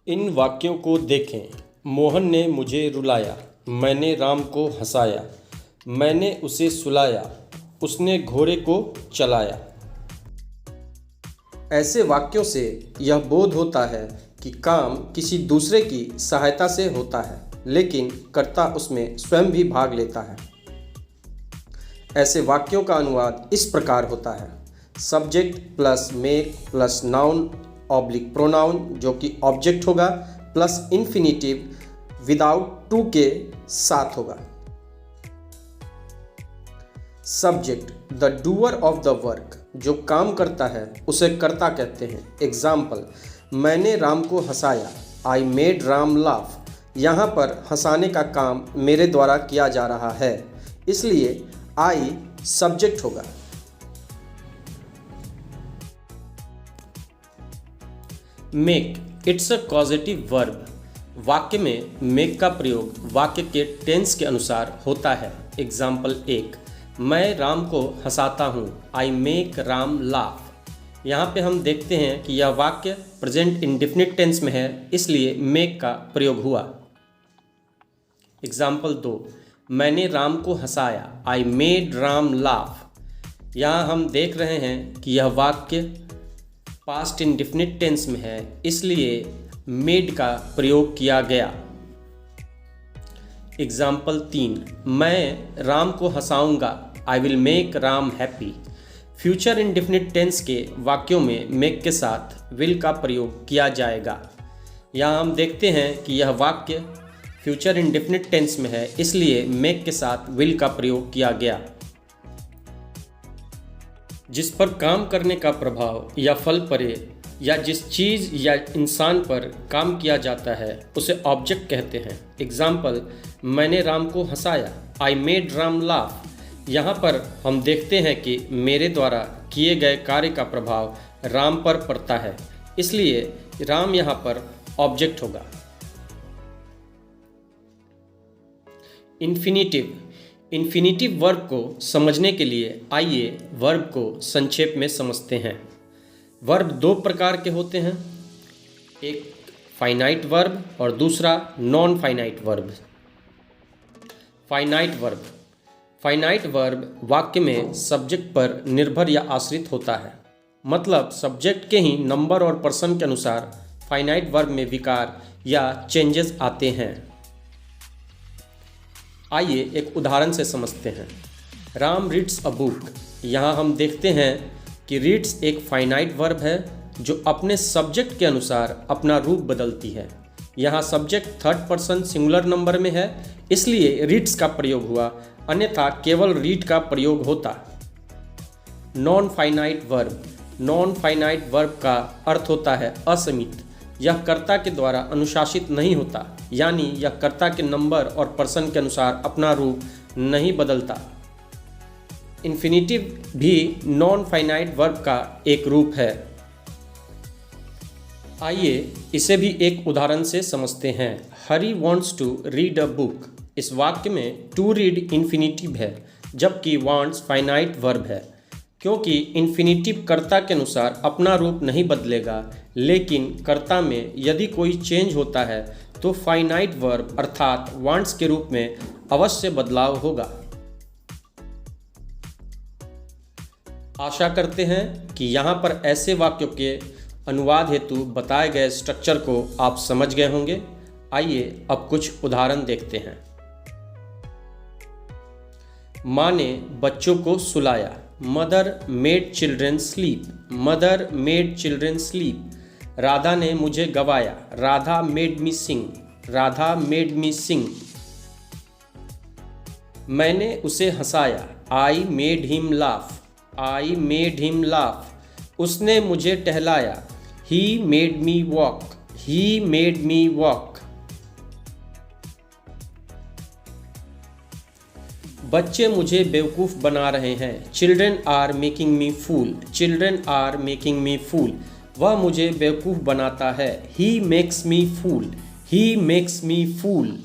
इन वाक्यों को देखें। मोहन ने मुझे रुलाया, मैंने राम को हंसाया, मैंने उसे सुलाया, उसने घोड़े को चलाया। ऐसे वाक्यों से यह बोध होता है कि काम किसी दूसरे की सहायता से होता है, लेकिन कर्ता उसमें स्वयं भी भाग लेता है। ऐसे वाक्यों का अनुवाद इस प्रकार होता है: subject plus make plus noun oblique pronoun जो कि ऑब्जेक्ट होगा, प्लस इन्फिनिटिव विदाउट टू के साथ होगा। Subject the doer of the work, जो काम करता है उसे कर्ता कहते हैं। एग्जाम्पल, मैंने राम को हंसाया, आई मेड राम लाफ। यहाँ पर हंसाने का काम मेरे द्वारा किया जा रहा है, इसलिए आई सब्जेक्ट होगा। Make it's a causative verb. वाक्य में मेक का प्रयोग वाक्य के टेंस के अनुसार होता है। एग्जाम्पल 1, मैं राम को हंसाता हूँ, आई मेक राम लाफ। यहाँ पे हम देखते हैं कि यह वाक्य प्रेजेंट इंडेफिनिट टेंस में है, इसलिए मेक का प्रयोग हुआ। एग्जाम्पल 2, मैंने राम को हंसाया, आई मेड राम लाफ। यहाँ हम देख रहे हैं कि यह वाक्य पास्ट इंडेफिनिट टेंस में है, इसलिए मेड का प्रयोग किया गया। एग्जाम्पल 3, मैं राम को हंसाऊंगा, I will make Ram happy. Future indefinite tense के वाक्यों में मेक के साथ विल का प्रयोग किया जाएगा। यहाँ हम देखते हैं कि यह वाक्य फ्यूचर इंडेफिनिट टेंस में है, इसलिए मेक के साथ विल का प्रयोग किया गया। जिस पर काम करने का प्रभाव या फल पड़े या जिस चीज़ या इंसान पर काम किया जाता है उसे ऑब्जेक्ट कहते हैं। एग्जाम्पल, मैंने राम को हंसाया, आई मेड राम लाफ। यहाँ पर हम देखते हैं कि मेरे द्वारा किए गए कार्य का प्रभाव राम पर पड़ता है, इसलिए राम यहाँ पर ऑब्जेक्ट होगा। इन्फिनिटिव वर्ब को समझने के लिए आइए वर्ब को संक्षेप में समझते हैं। वर्ब दो प्रकार के होते हैं, एक फाइनाइट वर्ब और दूसरा non finite verb. Finite verb वाक्य में सब्जेक्ट पर निर्भर या आश्रित होता है, मतलब सब्जेक्ट के ही नंबर और पर्सन के अनुसार फाइनाइट वर्ब में विकार या चेंजेस आते हैं। आइए एक उदाहरण से समझते हैं। Ram reads a book. यहाँ हम देखते हैं कि रीड्स एक फाइनाइट वर्ब है जो अपने सब्जेक्ट के अनुसार अपना रूप बदलती है। यहाँ subject third person singular number में है, इसलिए रीड्स का प्रयोग हुआ, अन्यथा केवल रीड का प्रयोग होता। नॉन फाइनाइट वर्ब का अर्थ होता है असीमित। यह कर्ता के द्वारा अनुशासित नहीं होता, यानी यह कर्ता के नंबर और पर्सन के अनुसार अपना रूप नहीं बदलता। इन्फिनिटिव भी नॉन फाइनाइट वर्ब का एक रूप है। आइए इसे भी एक उदाहरण से समझते हैं। Hari wants to read a book. इस वाक्य में टू रीड इन्फिनिटिव है, जबकि वॉन्ट्स फाइनाइट वर्ब है। क्योंकि इन्फिनिटिव कर्ता के अनुसार अपना रूप नहीं बदलेगा, लेकिन कर्ता में यदि कोई चेंज होता है तो फाइनाइट वर्ब अर्थात वांट्स के रूप में अवश्य बदलाव होगा। आशा करते हैं कि यहाँ पर ऐसे वाक्यों के अनुवाद हेतु बताए गए स्ट्रक्चर को आप समझ गए होंगे। आइए अब कुछ उदाहरण देखते हैं। माँ ने बच्चों को सुलाया, mother made children sleep. Radha ने मुझे गवाया, राधा मेड मी सिंग। मैंने उसे हंसाया, आई मेड हिम लाफ। उसने मुझे टहलाया, ही मेड मी वॉक। बच्चे मुझे बेवकूफ़ बना रहे हैं, चिल्ड्रेन आर मेकिंग मी फूल। वह मुझे बेवकूफ़ बनाता है, ही मेक्स मी फूल।